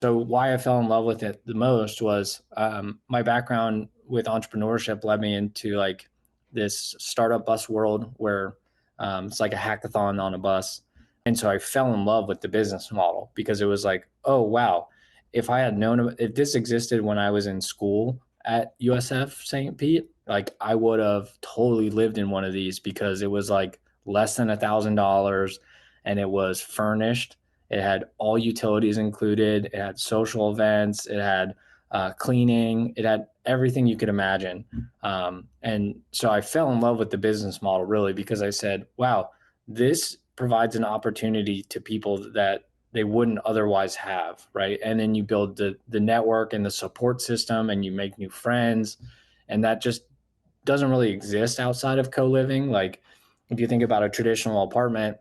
So why I fell in love with it the most was my background with entrepreneurship led me into like this startup bus world where it's like a hackathon on a bus. And so I fell in love with the business model because it was like, oh, wow, if I had known if this existed when I was in school at USF St. Pete, like I would have totally lived in one of these because it was like less than $1,000 and it was furnished. It had all utilities included. It had social events. It had cleaning. It had everything you could imagine. And so I fell in love with the business model really because I said, wow, this provides an opportunity to people that they wouldn't otherwise have, right? And then you build the network and the support system and you make new friends. And that just doesn't really exist outside of co-living. Like if you think about a traditional apartment,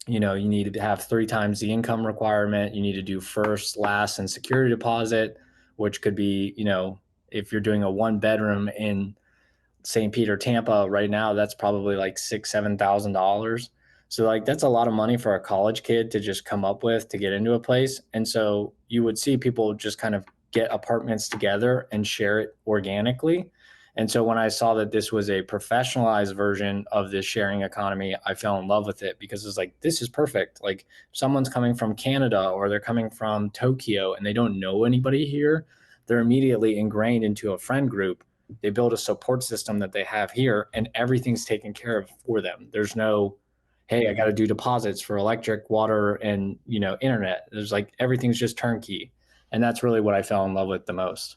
you need to have three times the income requirement. You need to do first, last, and security deposit, which could be, if you're doing a one bedroom in St. Peter, Tampa right now, that's probably like $7,000. So like that's a lot of money for a college kid to just come up with to get into a place. And so you would see people just kind of get apartments together and share it organically. And so when I saw that this was a professionalized version of this sharing economy, I fell in love with it because it's like, this is perfect. Like someone's coming from Canada or they're coming from Tokyo and they don't know anybody here. They're immediately ingrained into a friend group. They build a support system that they have here and everything's taken care of for them. There's no, hey, I got to do deposits for electric, water, and internet. There's like everything's just turnkey. And that's really what I fell in love with the most.